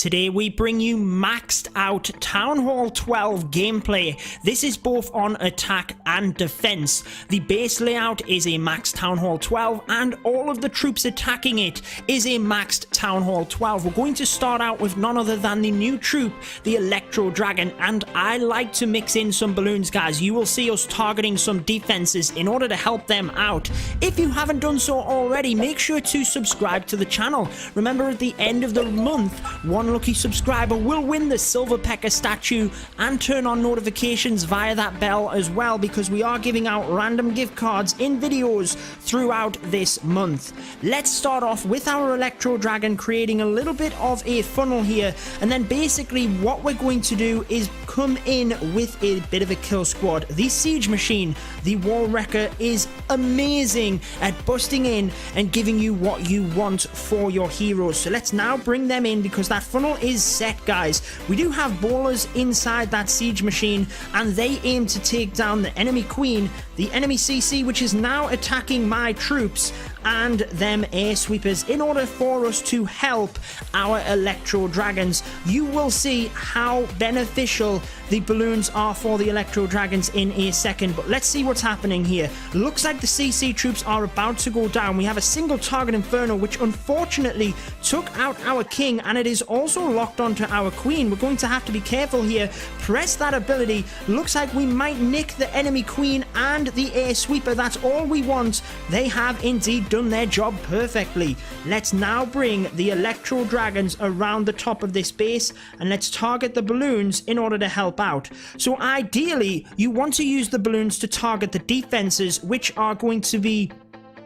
Today we bring you maxed out Town Hall 12 gameplay. This is both on attack and defense. The base layout is a maxed Town Hall 12 and all of the troops attacking it is a maxed Town Hall 12. We're going to start out with none other than the new troop, the Electro Dragon, and I like to mix in some balloons, guys. You will see us targeting some defenses in order to help them out. If you haven't done so already, make sure to subscribe to the channel. Remember, at the end of the month, one lucky subscriber will win the Silver Pecker statue, and turn on notifications via that bell as well, because we are giving out random gift cards in videos throughout this month. Let's start off with our Electro Dragon creating a little bit of a funnel here, and then basically what we're going to do is come in with a bit of a kill squad. The Siege Machine, the Wall Wrecker, is amazing at busting in and giving you what you want for your heroes. So let's now bring them in, because that funnel is set, guys. We do have ballers inside that Siege Machine, and they aim to take down the enemy Queen, the enemy CC, which is now attacking my troops, and them air sweepers in order for us to help our Electro Dragons. You will see how beneficial the balloons are for the Electro Dragons in a second, but let's see what's happening here. Looks like the CC troops are about to go down. We have a single target Inferno, which unfortunately took out our King, and it is also locked onto our Queen. We're going to have to be careful here. Press that ability. Looks like we might nick the enemy Queen and the air sweeper. That's all we want. They have indeed done their job perfectly. Let's now bring the Electro Dragons around the top of this base, and let's target the balloons in order to help out. So ideally, you want to use the balloons to target the defenses, which are going to be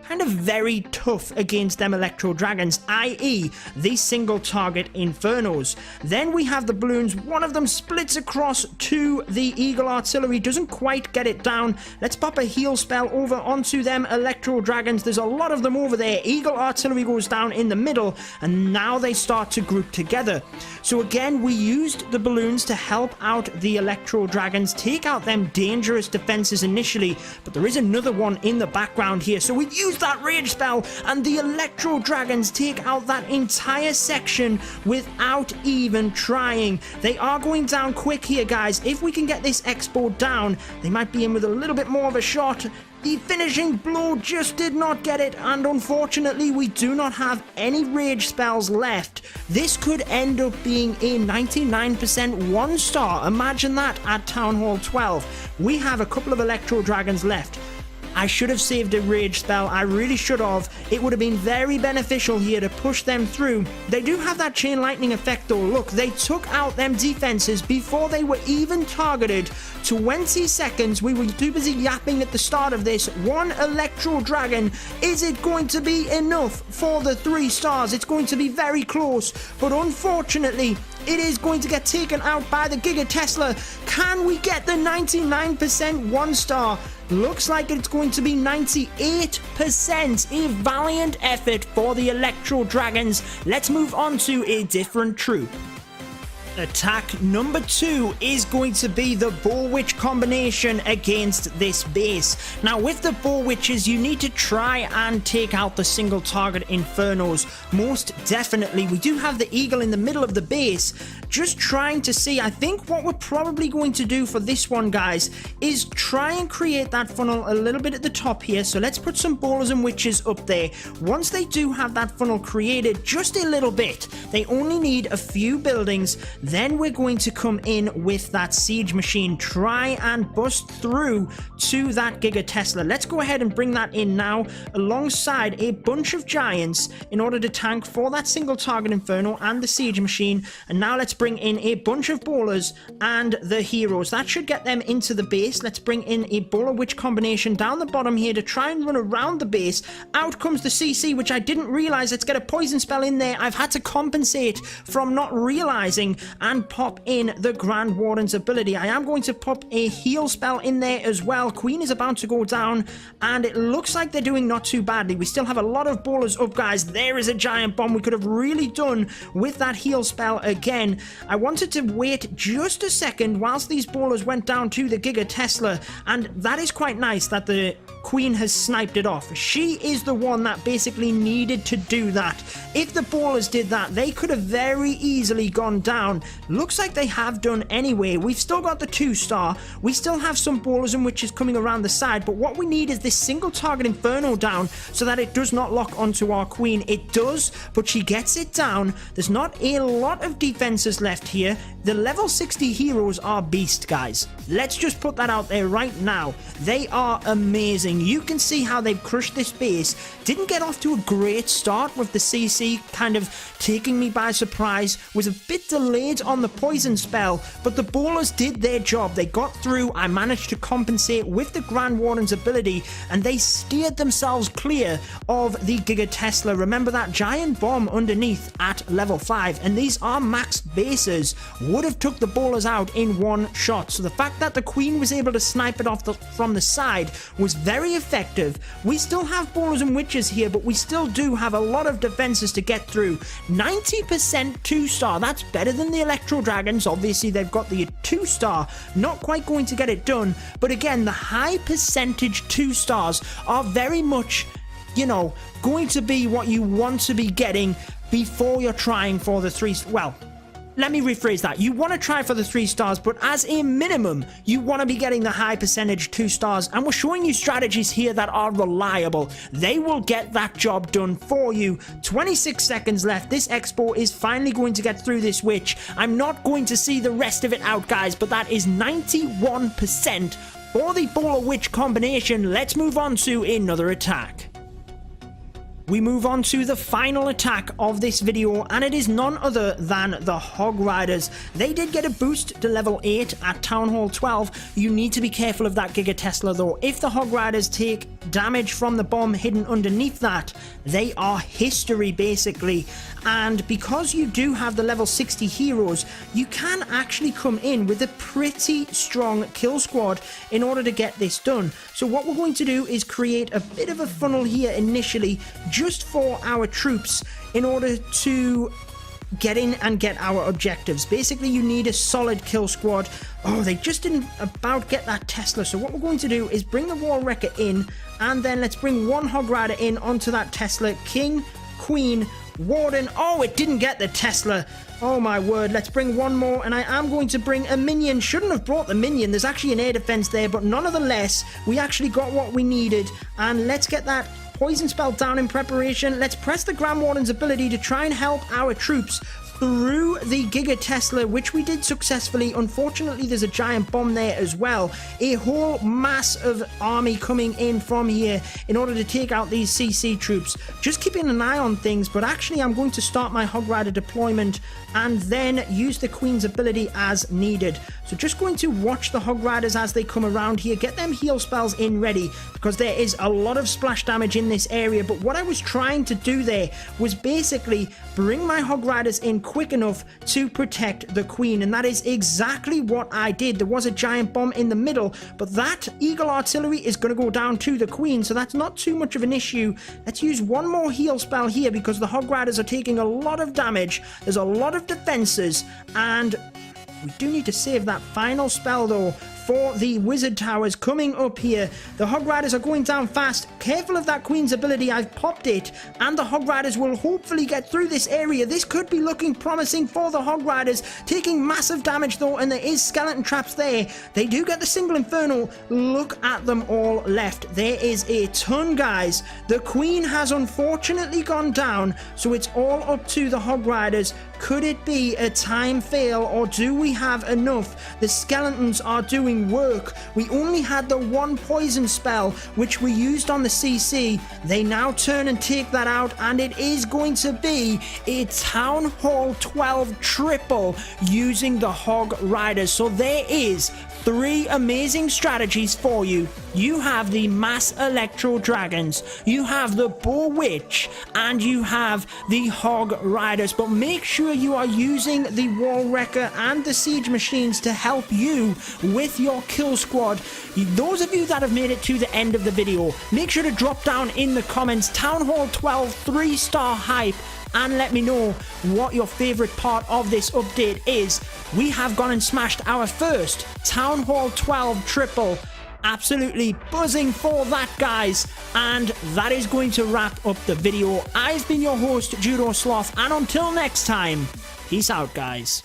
kind of very tough against them Electro Dragons, i.e. the single target Infernos. Then we have the balloons. One of them splits across to the Eagle Artillery, doesn't quite get it down. Let's pop a heal spell over onto them Electro Dragons. There's a lot of them over there. Eagle Artillery goes down in the middle, and now they start to group together. So again, we used the balloons to help out the Electro Dragons, take out them dangerous defenses initially, but there is another one in the background here. So we've used that rage spell, and the Electro Dragons take out that entire section without even trying. They are going down quick here, guys. If we can get this Expo down, they might be in with a little bit more of a shot. The finishing blow just did not get it, and unfortunately we do not have any rage spells left. This could end up being a 99% 1-star. Imagine that at Town Hall 12. We have a couple of Electro Dragons left. I should have saved a rage spell. I really should have. It would have been very beneficial here to push them through. They do have that chain lightning effect though. Look, they took out them defenses before they were even targeted. 20 seconds. We were too busy yapping at the start of this. One Electro Dragon. Is it going to be enough for the 3 stars? It's going to be very close, but unfortunately it is going to get taken out by the Giga Tesla. Can we get the 99% 1-star? Looks like it's going to be 98%. A valiant effort for the Electro Dragons. Let's move on to a different troop. Attack number 2 is going to be the Bow Witch combination against this base. Now with the Bow Witches, you need to try and take out the single target Infernos. Most definitely. We do have the Eagle in the middle of the base, just trying to see. I think what we're probably going to do for this one, guys, is try and create that funnel a little bit at the top here. So let's put some Bowlers and Witches up there. Once they do have that funnel created, just a little bit, they only need a few buildings. Then we're going to come in with that Siege Machine, try and bust through to that Giga Tesla. Let's go ahead and bring that in now alongside a bunch of Giants in order to tank for that single target Inferno and the Siege Machine. And now let's bring in a bunch of Bowlers and the Heroes. That should get them into the base. Let's bring in a Bowler Witch combination down the bottom here to try and run around the base. Out comes the CC, which I didn't realize. Let's get a poison spell in there. I've had to compensate from not realizing and pop in the Grand Warden's ability. I am going to pop a heal spell in there as well. Queen is about to go down, and it looks like they're doing not too badly. We still have a lot of bowlers up, guys. There is a giant bomb we could have really done with that heal spell again. I wanted to wait just a second whilst these bowlers went down to the Giga Tesla, and that is quite nice that the Queen has sniped it off. She is the one that basically needed to do that. If the ballers did that, they could have very easily gone down. Looks like they have done anyway. We've still got the 2-star. We still have some ballers and witches coming around the side, but what we need is this single target Inferno down so that it does not lock onto our Queen. It does, but she gets it down. There's not a lot of defenses left here. The level 60 heroes are beast, guys. Let's just put that out there right now. They are amazing. You can see how they've crushed this base. Didn't get off to a great start with the CC kind of taking me by surprise. Was a bit delayed on the poison spell, but the ballers did their job. They got through. I managed to compensate with the Grand Warden's ability, and they steered themselves clear of the Giga Tesla. Remember that giant bomb underneath at level 5, and these are maxed bases. Would have took the ballers out in one shot. So the fact that the Queen was able to snipe it off from the side was very effective. We still have ballers and witches here, but we still do have a lot of defenses to get through. 90% 2-star. That's better than the Electro Dragons. Obviously, they've got the 2-star. Not quite going to get it done. But again, the high percentage 2-stars are very much, you know, going to be what you want to be getting before you're trying for the 3... Well, let me rephrase that. You want to try for the 3 stars, but as a minimum, you want to be getting the high percentage 2 stars. And we're showing you strategies here that are reliable. They will get that job done for you. 26 seconds left. This expo is finally going to get through this witch. I'm not going to see the rest of it out, guys, but that is 91% for the Bowler Witch combination. Let's move on to another attack. We move on to the final attack of this video, and it is none other than the Hog Riders. They did get a boost to level 8 at Town Hall 12. You need to be careful of that Giga Tesla though. If the Hog Riders take damage from the bomb hidden underneath that, they are history basically. And because you do have the level 60 heroes, you can actually come in with a pretty strong kill squad in order to get this done. So what we're going to do is create a bit of a funnel here initially, just for our troops in order to get in and get our objectives. Basically, you need a solid kill squad. Oh, they just didn't about get that Tesla. So what we're going to do is bring the Wall Wrecker in, and then let's bring one Hog Rider in onto that Tesla. King, Queen, Warden. Oh, it didn't get the Tesla. Oh my word. Let's bring one more, and I am going to bring a minion. Shouldn't have brought the minion. There's actually an air defense there, but nonetheless, we actually got what we needed. And let's get that poison spell down in preparation. Let's press the Grand Warden's ability to try and help our troops through the Giga Tesla, which we did successfully. Unfortunately, there's a giant bomb there as well. A whole mass of army coming in from here in order to take out these CC troops. Just keeping an eye on things, but actually I'm going to start my Hog Rider deployment and then use the Queen's ability as needed. So just going to watch the Hog Riders as they come around here, get them heal spells in ready, because there is a lot of splash damage in this area. But what I was trying to do there was basically bring my Hog Riders in quick enough to protect the Queen, and that is exactly what I did. There was a giant bomb in the middle, but that Eagle Artillery is going to go down to the Queen, so that's not too much of an issue. Let's use one more heal spell here because the Hog Riders are taking a lot of damage. There's a lot of defenses, and we do need to save that final spell though for the Wizard Towers coming up here. The Hog Riders are going down fast. Careful of that Queen's ability. I've popped it, and the Hog Riders will hopefully get through this area. This could be looking promising for the Hog Riders, taking massive damage though, and there is skeleton traps there. They do get the single Inferno. Look at them all left. There is a ton, guys. The Queen has unfortunately gone down, so it's all up to the Hog Riders. Could it be a time fail, or do we have enough? The skeletons are doing work. We only had the one poison spell, which we used on the CC. They now turn and take that out, and it is going to be a Town Hall 12 triple using the Hog Riders. So there is 3 amazing strategies for you. You have the Mass Electro Dragons, you have the Bow Witch, and you have the Hog Riders. But make sure you are using the Wall Wrecker and the Siege Machines to help you with your kill squad. Those of you that have made it to the end of the video, make sure to drop down in the comments Town Hall 12 3-star hype, and let me know what your favorite part of this update is. We have gone and smashed our first Town Hall 12 triple, absolutely buzzing for that, guys. And that is going to wrap up the video. I've been your host, Judo Sloth, and until next time, peace out, guys.